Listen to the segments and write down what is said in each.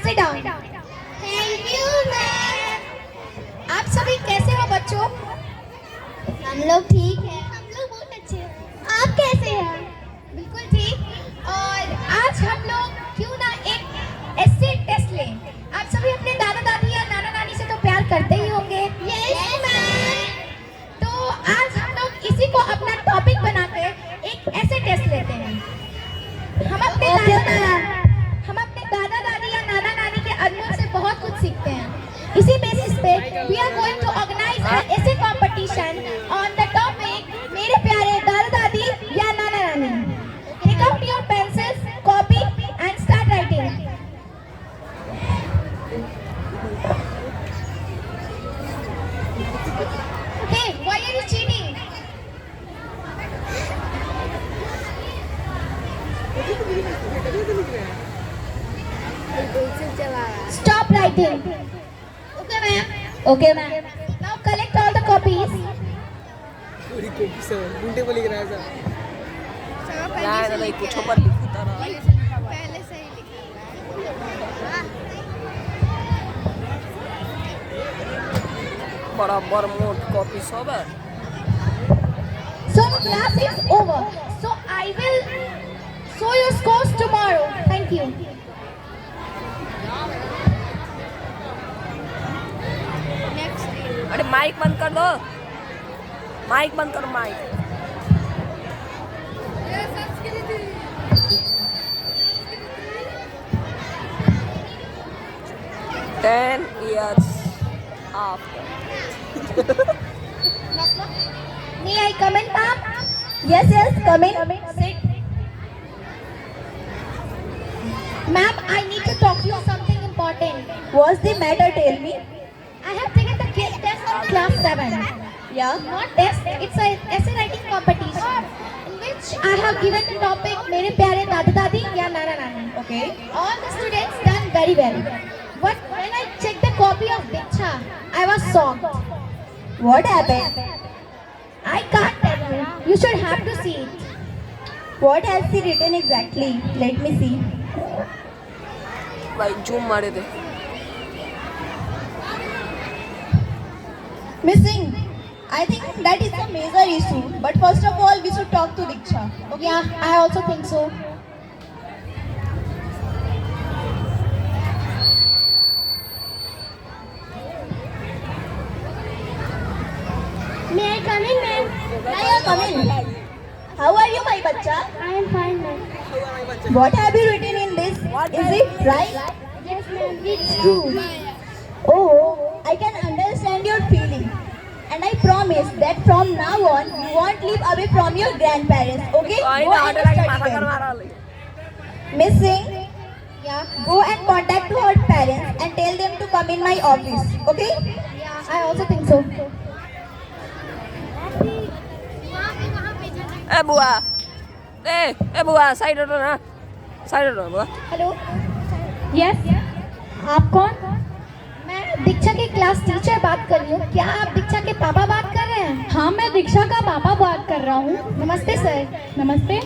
Sit down. Thank you ma'am. आप सभी कैसे हो बच्चों? हम लोग ठीक है। हम लोग बहुत अच्छे हैं। आप कैसे हैं? बिल्कुल ठीक। और आज हम लोग क्यों ना एक ऐसे टेस्ट लें। आप सभी अपने दादा दादी या नाना नानी से तो प्यार करते ही होंगे। Yes ma'am. तो आज हम लोग इसी को अपना टॉपिक बनाकर एक ऐसे टेस्ट लेते हैं। हम अपने दादा दादी या नाना नानी के अनुभव से बहुत कुछ सीखते हैं। इसी बेसिस पे we are going to organize an essay competition on the topic मेरे प्यारे दादा दादी या नाना नानी। Take out your pencils, copy and start writing. Hey, why are you cheating? Stop writing. Okay ma'am. Okay, ma'am. Now collect all the copies. पूरी copy से उल्टे बोली रहा है यार नहीं पूछो पर लिखता रहा पहले से ही लिखा बराबर मोट कॉपी सब है So class is over. So I will show your scores tomorrow. Thank you. Next अरे माइक बंद कर दो माइक बंद करो mic Ten years after. May I come in, ma'am? Yes, come in. Sit. Ma'am, I need to talk to you something important. What's the matter? Tell me. I have taken the test in class 7. Yeah? Not test, it's a essay writing competition in which I have given the topic मेरे प्यारे दादा दादी या नाना नानी. Okay. All the students done very well. But when I checked the copy of Diksha, I was shocked. What happened? I can't tell you. You should have to see it. What has she written exactly? Let me see. भाई zoom मारे थे Missing. I think that is a major issue. But first of all, we should talk to Diksha. Okay? Yeah, I also think so. May I come in ma'am? Come in. How are you, my bacha? I am fine ma'am. What have you written in this? Is it right? Yes ma'am, it's true. Oh, I can understand your feeling. And I promise that from now on, you won't live away from your grandparents. Okay? I Go ना and order लगी study माथा कर well. मारा ले Missing. Yeah. Go and contact her parents and tell them to come in my office. Okay? Yeah, I also think so. ए बुआ ए बुआ side हटो ना साइड हटो बुआ हेलो। यस। आप कौन? मैं दीक्षा की क्लास टीचर बात कर रही हूँ। क्या आप दीक्षा के पापा बात कर रहे हैं? हाँ, मैं दीक्षा का पापा बात कर रहा हूँ। नमस्ते सर। नमस्ते।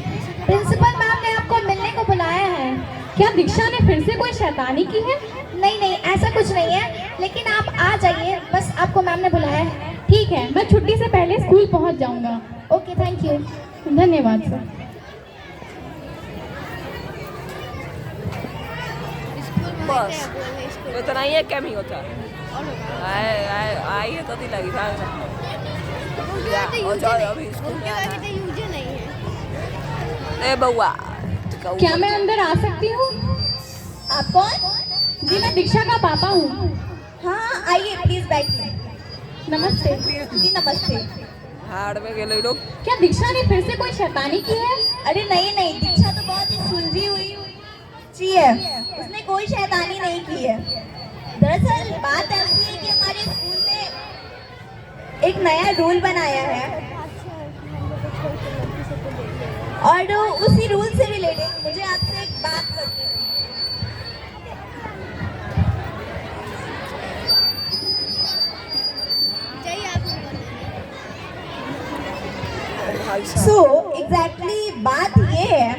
प्रिंसिपल मैम ने आपको मिलने को बुलाया है। क्या दीक्षा ने फिर से कोई शैतानी की है? नहीं, ऐसा कुछ नहीं है, लेकिन आप आ जाइए, बस आपको मैम ने बुलाया है। ठीक है, मैं छुट्टी से पहले स्कूल पहुँच जाऊँगा। Okay, thank you. धन्यवाद सर। बस इतना ही है कम ही होता आई है तो दी लगी था और जाओ अभी स्कूल में आना यूज नहीं है। ए बउआ क्या मैं अंदर आ सकती हूँ? आप कौन? जी, मैं दीक्षा का पापा हूँ। हाँ, आइए प्लीज बैठिए। नमस्ते। जी नमस्ते। हाड़ में गए लोग क्या दीक्षा ने फिर से कोई शैतानी की है? अरे नहीं, दीक्षा तो बहुत ही सुलझी हुई ची है, उसने कोई शैतानी नहीं की है। दरअसल बात ऐसी है कि हमारे स्कूल में एक नया रूल बनाया है और उसी रूल से रिलेटेड मुझे आपसे एक बात करनी है। सो एग्जैक्टली बात ये है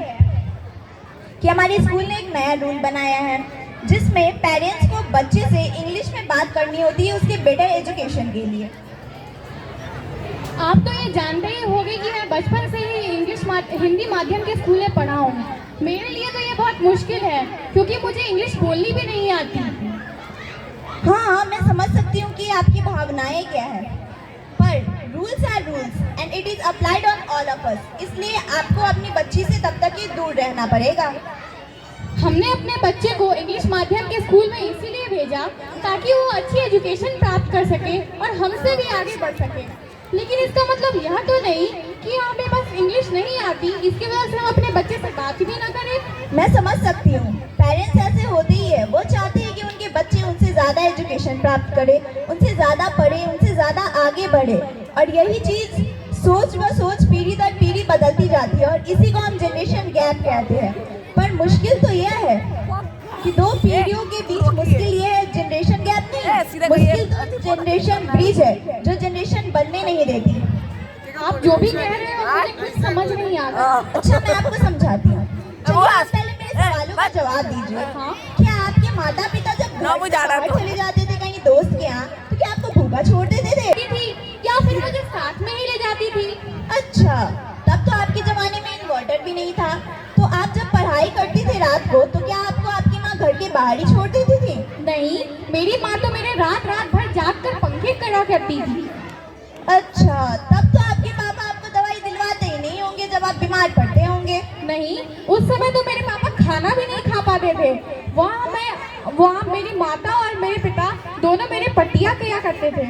कि हमारे स्कूल ने एक नया रूल बनाया है जिसमें पेरेंट्स को बच्चे से इंग्लिश में बात करनी होती है उसके बेटर एजुकेशन के लिए। आप तो ये जानते ही होंगे कि मैं बचपन से ही हिंदी माध्यम के स्कूल में पढ़ा हूँ। मेरे लिए तो ये बहुत मुश्किल है क्योंकि मुझे इंग्लिश बोलनी भी नहीं आती। हाँ, मैं समझ सकती हूँ कि आपकी भावनाएं क्या है, पर rules are rules and it is applied on all of us. इसलिए आपको अपनी बच्ची से तब तक ही दूर रहना पड़ेगा। हमने अपने बच्चे को इंग्लिश माध्यम के स्कूल में इसीलिए भेजा ताकि वो अच्छी एजुकेशन प्राप्त कर सके और हमसे भी आगे बढ़ सके। लेकिन इसका मतलब यह तो नहीं कि हमें बस इंग्लिश नहीं आती इसकी वजह से हम अपने बच्चे से बात भी ना करें। मैं समझ सकती हूँ, पेरेंट्स ऐसे होते ही है। वो चाहते हैं कि उनके बच्चे उनसे ज़्यादा एजुकेशन प्राप्त करे, उनसे ज़्यादा पढ़े, उनसे ज़्यादा आगे बढ़े, और यही चीज़ सोच व सोच पीढ़ी दर पीढ़ी बदलती जाती है और इसी को हम जनरेशन गैप कहते हैं। पर मुश्किल तो यह है कि दो पीढ़ियों के बीच मुश्किल ये है, जनरेशन गैप नहीं, मुश्किल तो जनरेशन ब्रिज है जो जनरेशन बनने नहीं देती। आप जो भी कह रहे हो मुझे कुछ समझ नहीं आ रहा। अच्छा, मैं आपको समझाती हूँ। चलिए आप पहले मेरे सवालों का जवाब दीजिए। हाँ? क्या आपके माता पिता जब घर से बाहर चले जाते थे कहीं दोस्त के यहाँ तो क्या आपको भूखा छोड़ देते थे? थी या फिर मुझे साथ में ही ले जाती थी। अच्छा, तब तो आपके जमाने में इन्वर्टर भी नहीं था, तो आप जब पढ़ाई करती थी रात को तो क्या आपको आपकी माँ घर के बाहर ही छोड़ देती थी? नहीं, मेरी माँ तो मेरे रात भर जाग कर पंखे करा करती थी। अच्छा, तब तो आपके पापा आपको दवाई दिलवाते ही नहीं होंगे जब आप बीमार पड़ते होंगे। नहीं, उस समय तो मेरे पापा खाना भी नहीं खा पाते थे। वहाँ मेरी माता और मेरे पिता दोनों मेरे पट्टियाँ किया करते थे।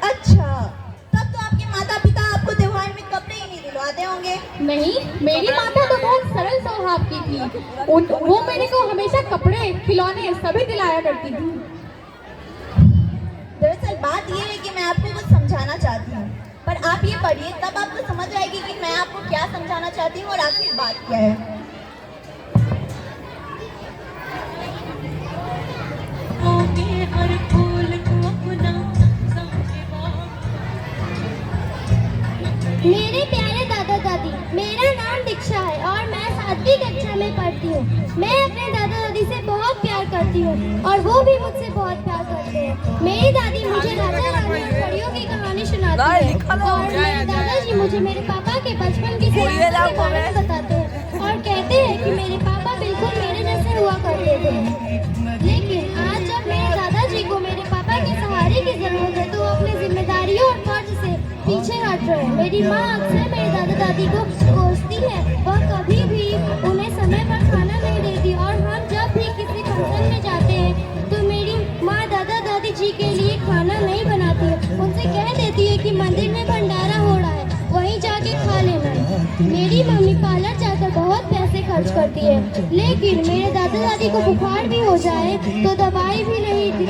अच्छा, तब तो आपके माता पिता आपको त्योहार में कपड़े ही नहीं दिलवाते होंगे। नहीं, मेरी माता तो बहुत सरल स्वभाव की थी। वो मेरे को हमेशा कपड़े, खिलौने सभी दिलाया करती थी। दरअसल बात ये है कि मैं आपको कुछ समझाना चाहती हूँ, पर आप ये पढ़िए तब आपको समझ आएगी कि मैं आपको क्या समझाना चाहती हूँ और आखिर बात क्या है। मेरे प्यारे दादा दादी, मेरा नाम दीक्षा है और मैं 7वीं कक्षा में पढ़ती हूँ। मैं अपने दादा दादी से बहुत प्यार करती हूँ और वो भी मुझसे बहुत प्यार करते हैं। मेरी दादी मुझे राजा रानी और परियों की कहानी सुनाती है और मेरे दादाजी मुझे मेरे पापा के बचपन की सलाह के बारे में बताते हैं और कहते हैं कि मेरे पापा बिल्कुल मेरे जैसे हुआ करते थे। लेकिन आज जब मेरे दादाजी को मेरे पापा के सहारे की जरूरत है तो वो अपनी जिम्मेदारियों और फर्ज से पीछे हट रहे हैं। मेरी माँ अक्सर मेरे दादा दादी को कोसती है, वह कभी भी उन्हें समय पर खाना नहीं देती और हम जब भी किसी फंक्शन में जाते हैं तो मेरी माँ दादा दादी जी के लिए खाना नहीं बनाती है। उनसे कह देती है कि मंदिर में भंडारा हो रहा है, वहीं जाके खा लेना है। मेरी मम्मी पार्लर जाकर बहुत पैसे खर्च करती है, लेकिन मेरे दादा दादी को बुखार भी हो जाए तो दवाई भी नहीं दी।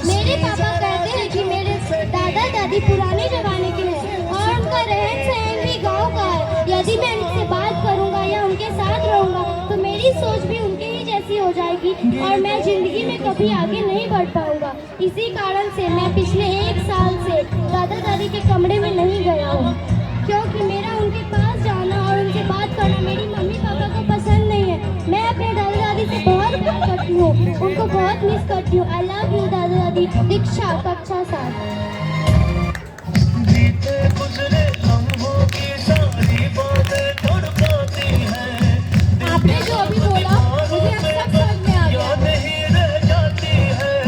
मेरे पापा कहते हैं कि मेरे दादा दादी पुराने जमाने के हैं और उनका रहन सहन भी गांव का है। यदि मैं उनसे बात करूंगा या उनके साथ रहूंगा तो मेरी सोच भी उनके ही जैसी हो जाएगी और मैं जिंदगी में कभी आगे नहीं बढ़ पाऊंगा। इसी कारण से मैं पिछले 1 साल से दादा दादी के कमरे में नहीं गया हूँ, क्योंकि मेरा उनके पास जाना और उनसे बात करना मेरी मम्मी पापा को पसंद नहीं है। मैं अपने दादा दादी से बहुत प्यार करती हूँ, उनको बहुत मिस करती हूँ। आई लव यू दादा दादी। दीक्षा, कक्षा 7। आपने जो अभी बोला मुझे अब सब समझ में आ गया।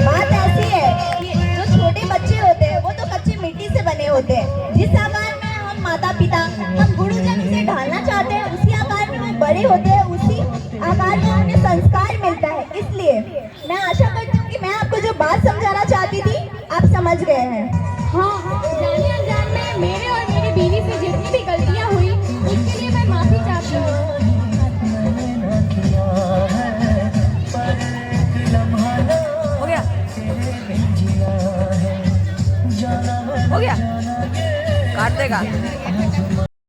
बात ऐसी है कि जो छोटे बच्चे होते हैं वो तो कच्ची मिट्टी से बने होते हैं। जिस आकार में हम माता पिता, हम गुरुजन से ढालना चाहते हैं उसी आकार में वो बड़े होते हैं, उसी आकार में उन्हें संस्कार मिलता है। इसलिए मैं आशा करती हूँ कि मैं आपको जो बात समझाना चाहती थी आप समझ गए हैं। हाँ, जाने अनजान में मेरे और मेरी बीवी से जितनी भी गलतियाँ हुई उसके लिए मैं माफी चाहती हूँ। हो गया हो गया काट देगा।